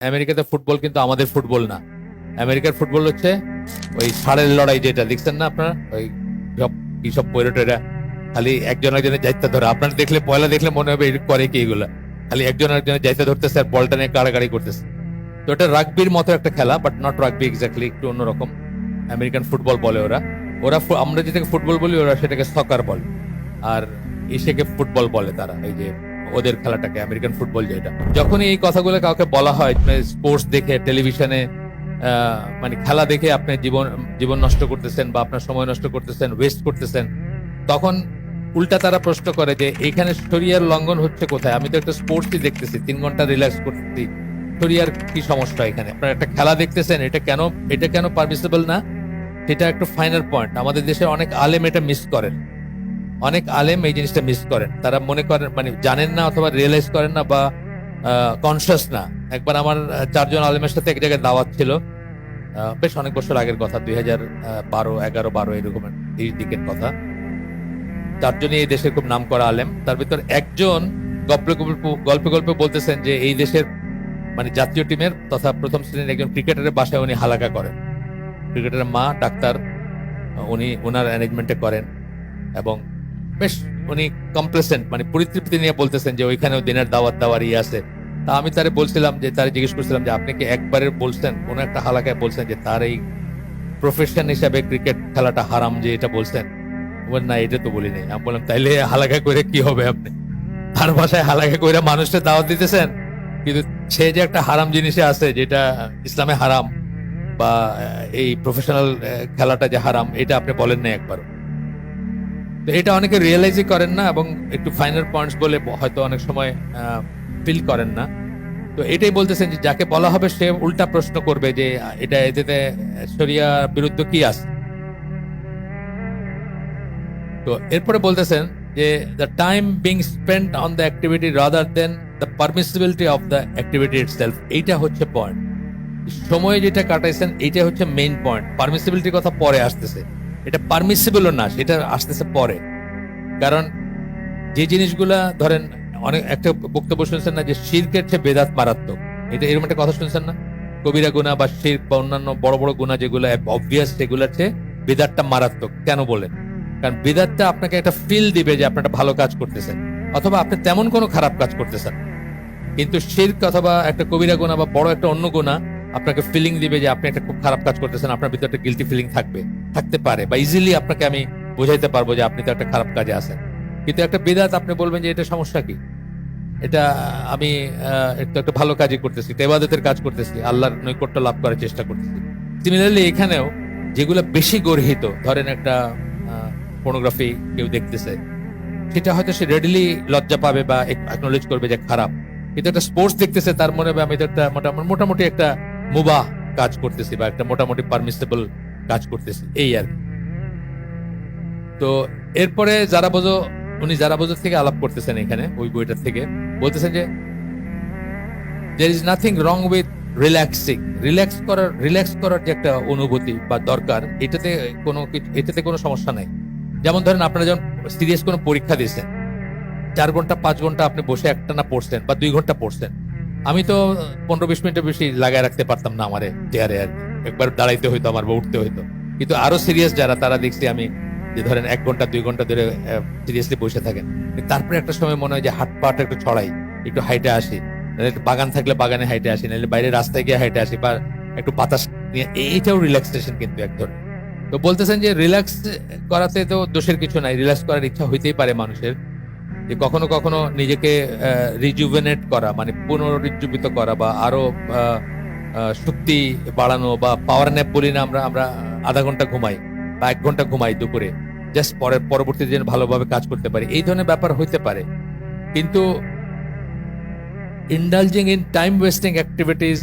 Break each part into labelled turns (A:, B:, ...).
A: আমেরিকাতে ফুটবল কিন্তু আমাদের ফুটবল না। আমেরিকার ফুটবল হচ্ছে ওই ষাঁড়ের লড়াই, যেটা দেখছেন না আপনারা, ওই সব কি সব পৈরটেরা খালি একজন একজনের দায়িত্ব ধরে। আপনার দেখলে পয়লা দেখলে মনে হবে এটা করে কি এগুলা, খালি একজন একজনের দায়িত্ব ধরতেছে আর বলটা নিয়ে কাড়াকাড়ি করতেছে। তো এটা রাগবির মতো একটা খেলা, বাট নট রাগবি এক্স্যাক্টলি, একটু অন্যরকম। আমেরিকান ফুটবল বলে ওরা। আমরা যেটাকে ফুটবল বলি ওরা সেটাকে সকার বলে, আর এসেকে ফুটবল বলে তারা। এই যে ওদের খেলাটাকে আমেরিকান ফুটবল যেটা, যখনই এই কথাগুলো কাউকে বলা হয়, স্পোর্টস দেখে টেলিভিশনে মানে খেলা দেখে আপনি জীবন নষ্ট করতেছেন বা আপনার সময় নষ্ট করতেছেন, ওয়েস্ট করতেছেন, তখন উল্টা তারা প্রশ্ন করে যে এখানে শরিয়ার লঙ্ঘন হচ্ছে কোথায়? আমি তো একটা স্পোর্টসই দেখতেছি, 3 ঘন্টা রিল্যাক্স করতেছি, শরিয়ার কি সমস্যা এখানে? আপনারা একটা খেলা দেখতেছেন, এটা কেন পারমিসিবল না? এটা একটা ফাইনাল পয়েন্ট। আমাদের দেশে অনেক আলেম এটা মিস করেন, অনেক আলেম এই জিনিসটা মিস করেন। তারা মনে করেন মানে জানেন না অথবা রিয়েলাইজ করেন না বা কনসিয়াস না। একবার আমার 4 জন আলেমের সাথে এক জায়গায় দাওয়াত ছিল, বেশ অনেক বছর আগের কথা, 2011-12 এরকম এই দিকের কথা। 4 জনই এই দেশের খুব নাম করা আলেম। তার ভিতর একজন গল্পে বলতেছেন যে এই দেশের মানে জাতীয় টিমের তথা প্রথম শ্রেণীর একজন ক্রিকেটারের বাসায় উনি হালাকা করেন। ক্রিকেটারের মা ডাক্তার, উনি ওনার অ্যারেঞ্জমেন্টে করেন এবং বেশ উনি কমপ্লেসেন্ট, মানে পরিতৃপ্তি নিয়ে বলতেছেন যে ওইখানেও দিনের দাওয়াত দেওয়ার আছে। তা আমি তারে জিজ্ঞেস করছিলাম যে আপনি কি একবারে বলছেন কোন একটা হালাকায় বলছেন যে তার এই প্রফেশন হিসাবে ক্রিকেট খেলাটা হারাম, যে এটা বলছেন? না, এটা তো বলি নাই। আমি বললাম তাইলে হালাকা করে কি হবে? আপনি তার ভাষায় হালাকা করে মানুষের দাওয়াত দিতেছেন, কিন্তু সে যে একটা হারাম জিনিসে আছে যেটা ইসলামে হারাম, বা এই প্রফেশনাল খেলাটা যে হারাম, এটা আপনি বলেন না একবারও। তো এটা অনেকে রিয়েলাইজই করেন না এবং একটু ফাইনাল পয়েন্টস বলে হয়তো অনেক সময় ফিল করেন না। তো এটাই বলতেছেন যে যাকে বলা হবে সে উল্টা প্রশ্ন করবে যে এতে শরিয়া বিরুদ্ধ কি আছে। তো এরপরে বলতেছেন যে the time being spent on the activity rather than the permissibility of the activity itself, এইটা হচ্ছে পয়েন্ট। সময় যেটা কাটাইছেন এইটা হচ্ছে মেইন পয়েন্ট। পারমিসিবিলিটির কথা পরে আসতেছে, এটা পারমিসিবলও না, সেটা আসতেছে পরে। কারণ যে জিনিসগুলা ধরেন, অনেক একটা বক্তব্য শুনছেন না যে শিরকের চেয়ে বেদাত মারাত্মক, এটা এরকম একটা কথা শুনছেন না? কবিরা গুনাহ বা শিরক বা অন্যান্য বড় বড় গুনাহ যেগুলো অবভিয়াস, সেগুলোর চেয়ে বেদাতটা মারাত্মক। কেন বলেন? কারণ বেদাতটা আপনাকে একটা ফিল দিবে যে আপনি একটা ভালো কাজ করতেছেন, অথবা আপনি তেমন কোনো খারাপ কাজ করতেছেন। কিন্তু শিরক অথবা একটা কবিরা গুনাহ বা বড় একটা অন্য গুনাহ আপনাকে ফিলিং দিবে যে আপনি একটা খুব খারাপ কাজ করতেছেন, আপনার ভিতরে একটা গিলটি ফিলিং থাকতে পারে, বা ইজিলি আপনাকে আমি বোঝাইতে পারবো যে আপনি তো একটা খারাপ কাজে আছেন। কিন্তু একটা বিদআত আপনি বলবেন যে এটা সমস্যা কি, এটা আমি একটা ভালো কাজই করতেছি, এটা ইবাদতের কাজ করতেছি, আল্লাহর নৈকট্য লাভ করার চেষ্টা করতেছি। সিমিলারলি এখানেও যেগুলো বেশি গর্হিত, ধরেন একটা পর্নোগ্রাফি কেউ দেখতেছে, সেটা হয়তো সে রেডিলি লজ্জা পাবে বা অ্যাকনোলেজ করবে যে খারাপ। কিন্তু একটা স্পোর্টস দেখতেছে, তার মনে হবে আমি তো একটা মোটামুটি একটা মুবাহ কাজ করতেছি বা একটা মোটামুটি পারমিসিবল কাজ করতেছি, এই আর কি। তো এরপরে উনি জারাবোজো থেকে আলাপ করতেছেন এখানে, ওই বইটার থেকে বলতেছেন যে there is nothing wrong with relaxing, relax করার যে একটা অনুভূতি বা দরকার, এটাতে কোনো সমস্যা নাই। যেমন ধরেন আপনারা যখন সিরিয়াস কোনো পরীক্ষা দিয়েছেন, 4 ঘন্টা 5 ঘন্টা আপনি বসে একটানা পড়ছেন বা 2 ঘন্টা পড়ছেন, আমি তো 15-20 মিনিটের বেশি লাগায় রাখতে পারতাম না আমারে চেয়ারে, আর একবার দাঁড়াইতে হইতো আমার বা উঠতে হইতো। কিন্তু আরো সিরিয়াস যারা, তারা দেখছি আমি যে ধরেন 1 ঘন্টা 2 ঘন্টা ধরে সিরিয়াসলি বসে থাকেন। তারপরে একটা সময় মনে হয় যে হাত পাটা একটু ছড়াই, একটু হাইটে আসি, বাগান থাকলে বাগানে হাইটে আসি, নাহলে বাইরে রাস্তায় গিয়ে হাইটে আসি, বা একটু বাতাস নিয়ে, এইটাও রিল্যাক্সেশন কিন্তু এক ধরনের। তো বলতেছেন যে রিল্যাক্স করাতে তো দোষের কিছু নাই, রিল্যাক্স করার ইচ্ছা হইতেই পারে মানুষের, যে কখনো কখনো নিজেকে রিজুভেনেট করা, মানে পুনরুজ্জীবিত করা, বা আরো শক্তি বাড়ানো, বা পাওয়ার ন্যাপ বলি না আমরা আধা ঘন্টা ঘুমাই বা 1 ঘন্টা ঘুমাই দুপুরে, জাস্ট পরবর্তী দিন ভালোভাবে কাজ করতে পারি, এই ধরনের ব্যাপার হইতে পারে। কিন্তু indulging in time wasting activities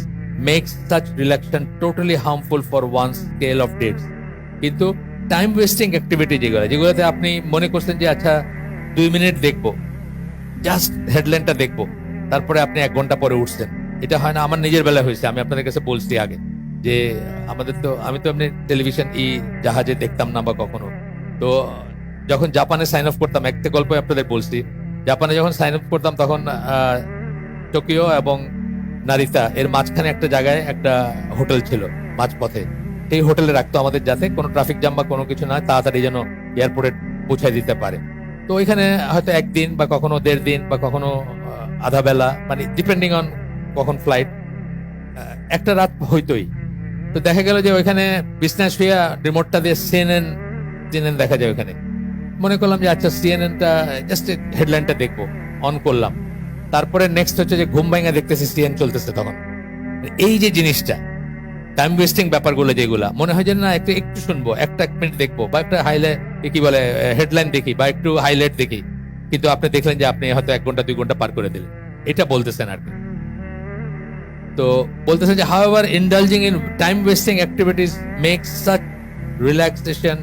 A: makes such relaxation totally harmful for one's scale of dates. কিন্তু টাইম ওয়েস্টিং অ্যাক্টিভিটি যেগুলোতে আপনি মনে করছেন যে আচ্ছা 2 মিনিট দেখবো, জাস্ট হেডলাইনটা দেখবো, তারপরে আপনি 1 ঘন্টা পরে উঠছেন, এটা হয় না। আমার নিজের বেলা হয়েছে, আমি আপনাদের কাছে বলছি আগে যে আমি তো এমনি টেলিভিশন জাহাজে দেখতাম না বা কখনো। তো যখন জাপানে সাইন অফ করতাম, একটা গল্প আপনাদের বলছি, জাপানে যখন সাইন অফ করতাম তখন টোকিও এবং নারিতা, এর মাঝখানে একটা জায়গায় একটা হোটেল ছিল মাঝপথে। সেই হোটেলে রাখতো আমাদের, যাতে কোনো ট্রাফিক জ্যাম বা কোনো কিছু না হয়, তাড়াতাড়ি যেন এয়ারপোর্টে পৌঁছায় দিতে পারে। তো ওইখানে হয়তো একদিন বা কখনো 1.5 দিন বা কখনো আধা বেলা, মানে ডিপেন্ডিং অন কখন ফ্লাইট, একটা রাত হইতোই। তো দেখা গেল যে ওইখানে বিজনেস হইয়া রিমোটটা দিয়ে সিএনএন দেখা যায় ওখানে। মনে করলাম যে আচ্ছা সিএনএনটা জাস্ট হেডলাইনটা দেখবো, অন করলাম। তারপরে নেক্সট হচ্ছে যে ঘুম ভাঙা দেখতেছি সিএন চলতেছে তখন। এই যে জিনিসটা টাইম ওয়েস্টিং ব্যাপারগুলো, যেগুলা মনে হয় যে না একটু একটু শুনবো, একটা 1 মিনিট দেখবো, বা একটা হাইলাইট কি বলে হেডলাইন দেখি, বা একটু হাইলাইট দেখি, কিন্তু আপনি দেখলেন যে আপনি হয়তো 1 ঘন্টা 2 ঘন্টা পার করে দিলেন। এটা বলতেছেন আর কি। তো বলতেছে যে however indulging in time wasting activities makes such relaxation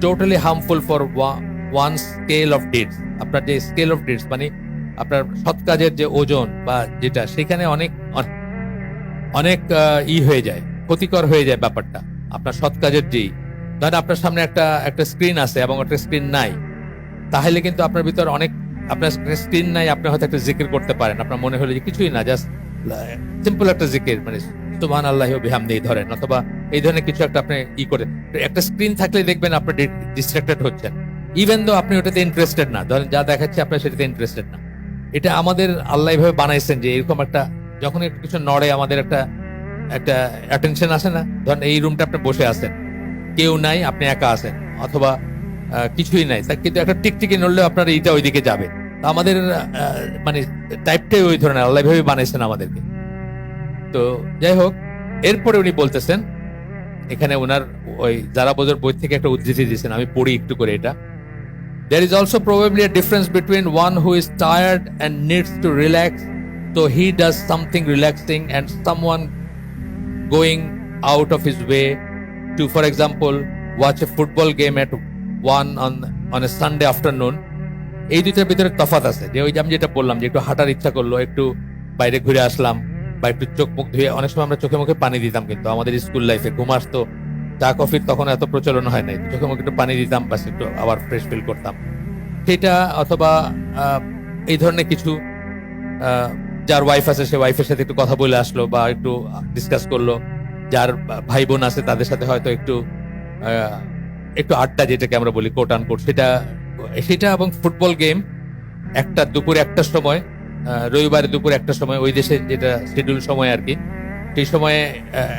A: totally harmful for one scale of deeds. আপনার যে স্কেল অফ ডিডস, মানে আপনার সৎ কাজের যে ওজন বা যেটা, সেখানে অনেক অনেক হয়ে যায়, ক্ষতিকর হয়ে যায় ব্যাপারটা। আপনার সৎ কাজের যেই ধরেন আপনার সামনে একটা স্ক্রিন আছে এবং একটা স্ক্রিন নাই, তাহলে কিন্তু আপনার ভিতর অনেক, আপনার স্ক্রিন নাই, আপনি হয়তো একটা জিকির করতে পারেন, আপনার মনে হলো যে কিছুই না, জাস্ট সিম্পল একটা জিকির, মানে সুবহানাল্লাহি ওয়া বিহামদিহি ধরেন, অথবা এই ধরনের কিছু একটা আপনি করে। একটা স্ক্রিন থাকলে দেখবেন আপনি ডিস্ট্রাক্টেড হচ্ছেন, ইভেন দো আপনি ওটাতে ইন্টারেস্টেড না, ধরেন যা দেখাচ্ছে আপনি সেটাতে ইন্টারেস্টেড না। এটা আমাদের আল্লাহ এইভাবে বানাইছেন যে এরকম একটা, যখন একটু কিছু নড়ে আমাদের একটা একটা অ্যাটেনশন আসে না। ধরেন এই রুমটা আপনি বসে আছেন, কেউ নাই, আপনি একা আছেন, অথবা কিছুই নাই, কিন্তু একটা টিকটিকি নড়লেও আপনার এইটা ওইদিকে যাবে। আমাদের মানে টাইপটাই ওই ধরনের, আল্লাহ ভাবে বানাইছেন আমাদেরকে। তো যাই হোক, এরপরে উনি বলতেছেন, এখানে ওনার ওই যারা বোঝার বই থেকে একটা উদ্ধৃতি দিয়েছেন, আমি পড়ি একটু করে এটা। There is also probably a difference between one who is tired and needs to relax, so he does something relaxing, and someone going out of his way to, for example, watch a football game at 1 on a Sunday afternoon. এই দুইটার ভিতরে তফাৎ আছে, যে ওই যে আমি যেটা বললাম যে একটু হাঁটার ইচ্ছা করলো, একটু বাইরে ঘুরে আসলাম, বা একটু চোখ মুখ ধুয়ে, অনেক সময় আমরা চোখে মুখে পানি দিতাম, কিন্তু আমাদের স্কুল লাইফে ঘুম আসতো, চা কফির তখন এত প্রচলন হয় নাই, চোখে মুখে একটু পানি দিতাম, বাস একটু আবার ফ্রেশ ফিল করতাম সেটা। অথবা এই ধরনের কিছু, যার ওয়াইফ আছে সে ওয়াইফের সাথে একটু কথা বলে আসলো, বা একটু ডিসকাস করলো, যার ভাই বোন আছে তাদের সাথে হয়তো একটু একটু আড্ডা, যেটাকে আমরা বলি কোট আন কোট, সেটা। এবং ফুটবল গেম একটা দুপুরে 1টার সময়, রবিবারে দুপুরে 1টার সময়, ওই দেশে যেটা শিডিউল সময় আর কি, সেই সময়ে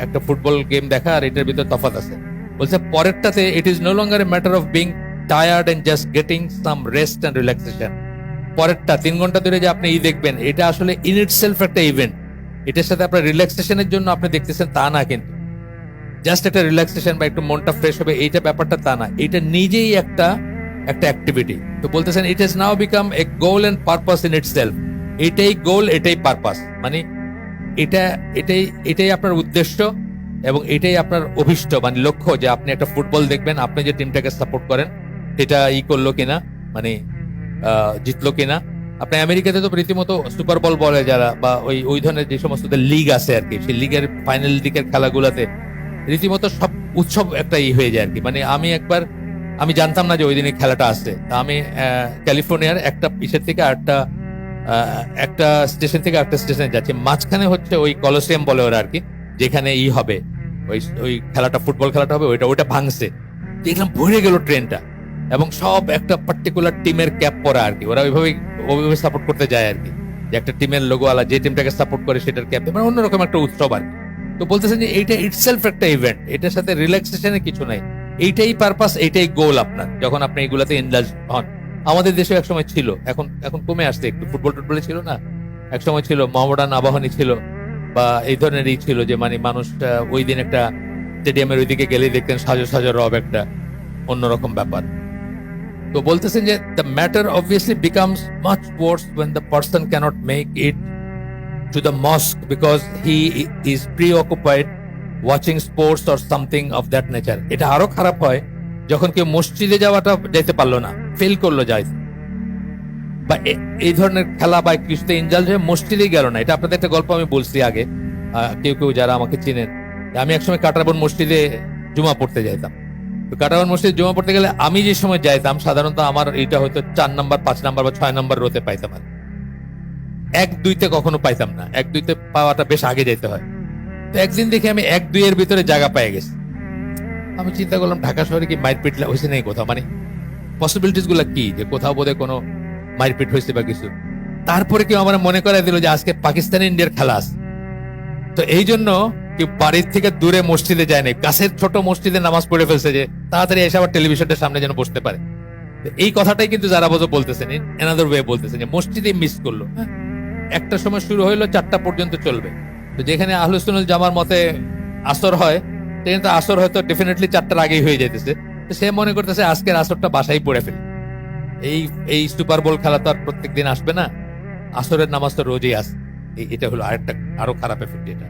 A: একটা ফুটবল গেম দেখা, আর এটার ভিতরে তফাৎ আছে। বলছে পরেরটাতে it is no longer a matter of being tired and just getting some rest and relaxation. পরেরটা 3 ঘন্টা ধরে যে আপনি দেখবেন, এটা আসলে ইন ইটসেলফ একটা ইভেন্ট। এটার সাথে আপনার রিল্যাক্সেশনের জন্য আপনি দেখতেছেন তা না, কিন্তু জাস্ট একটা রিল্যাক্সেশন বা একটু মনটা ফ্রেশ হবে, এইটা ব্যাপারটা তা না, এটা নিজেই একটা অ্যাক্টিভিটি। তো বলতেছেন it has now become a goal and purpose in itself. এটাই গোল, এটাই পারপাস, মানে এটাই আপনার উদ্দেশ্য এবং এটাই আপনার অভিষ্ট, মানে লক্ষ্য, যে আপনি একটা ফুটবল দেখবেন, আপনি যে টিমটাকে সাপোর্ট করেন সেটা করলো কিনা, মানে জিতলো কিনা। আপনি আমেরিকাতে তো রীতিমতো সুপার বল বলে যারা, বা ওই ধরনের যে সমস্ত লিগ আছে আর কি, সেই লিগের ফাইনাল দিকের খেলাগুলোতে রীতিমতো সব উৎসব একটা হয়ে যায় আর কি। মানে আমি জানতাম না যে ওই দিনে খেলাটা আসছে। আমি ক্যালিফোর্নিয়ার একটা পিসের থেকে একটা স্টেশন থেকে একটা স্টেশনে যাচ্ছি, মাঝখানে হচ্ছে ওই কলোসিয়াম বলে ওরা আর কি, যেখানে হবে ওই খেলাটা, ফুটবল খেলাটা হবে, ওইটা ভাঙছে, দেখলাম ভরে গেল ট্রেনটা, এবং সব একটা পার্টিকুলার টিমের ক্যাপ পরা আর কি, ওরা ওইভাবে সাপোর্ট করতে যায় আর কি, যে একটা টিমের লোগো আলা, যে টিমটাকে সাপোর্ট করে সেটার ক্যাপ, মানে অন্যরকম একটা উৎসব আর কি। তো বলতেছেন যে এইটা ইটসেলফ একটা ইভেন্ট, এটার সাথে রিল্যাক্সেশনের কিছু নাই, এইটাই পারপাস, এইটাই গোল আপনার, যখন আপনি এইগুলাতে ইনডালজ হন। আমাদের দেশে একসময় ছিল, এখন কমে আসছে একটু, ফুটবলে ছিল না, একসময় ছিল, মোহামেডান আবাহনী ছিল, বা এই ধরনেরই ছিল, যে মানে মানুষ ওই দিন একটা স্টেডিয়ামের ওইদিকে গেলেই দেখতেন সাজো সাজো রব, একটা অন্যরকম ব্যাপার। তো বলতেছেন যে the matter obviously becomes much worse when the person cannot make it to the mosque because he is preoccupied watching sports or something of that nature. এটা আরো খারাপ হয় যখন কেউ মসজিদে যাওয়াটা যেতে পারলো না, ফেল করলো যায়, বা এই ধরনের খেলা বা কিছুতে ইনজাল হয়ে মসজিদেই গেল না। এটা আপনাদের একটা গল্প আমি বলছি আগে, কেউ যারা আমাকে চিনেন, আমি একসময় কাটারবন মসজিদে জুমা পড়তে যাইতাম। তো কাটারবন মসজিদে জুমা পড়তে গেলে আমি যে সময় যাইতাম, সাধারণত আমার এটা হয়তো 4 নাম্বার 5 নাম্বার বা 6 নাম্বার রোতে পাইতাম আর। 1-2-তে কখনো পাইতাম না, 1-2-তে পাওয়াটা বেশ আগে যেতে হয়। তো একদিন দেখি আমি 1-2 এর ভিতরে জায়গা পেয়ে গেছি। আমি চিন্তা করলাম ঢাকা শহরে কি মারপিট হয়েছে নাকি কোথাও, মানে পসিবিলিটিস গুলা কি, যে কোথাও বোধহয় কোনো মারপিট হয়েছে বা কিছু। তারপরে কেউ আমার মনে করাই দিল যে আজকে পাকিস্তান ইন্ডিয়ার খেলা আছে। তো এই জন্য কেউ বাড়ির থেকে দূরে মসজিদে যায় না, কাছের ছোট মসজিদে নামাজ পড়ে ফেলছে যে তাড়াতাড়ি এসে আবার টেলিভিশনের সামনে যেন বসতে পারে। তো এই কথাটাই কিন্তু যারা বোঝো বলতেছেন, এনাদার ওয়ে বলতেছেন যে মসজিদে মিস করলো। হ্যাঁ, একটা সময় শুরু হইলো, 4টা পর্যন্ত চলবে। তো যেখানে আহলুস সুন্নাহ জামার মতে আসর হয়, সেখানে তো আসর হয়তো ডেফিনেটলি 4টার আগেই হয়ে যাইতেছে। তো সে মনে করতেছে আজকের আসরটা বাসায় পড়ে ফেলি, এই এই সুপার বোল খেলা তো আর প্রত্যেকদিন আসবে না, আসরের নামাজ তো রোজই আসে। এটা হলো আরেকটা আরো খারাপ এফেক্ট এটা।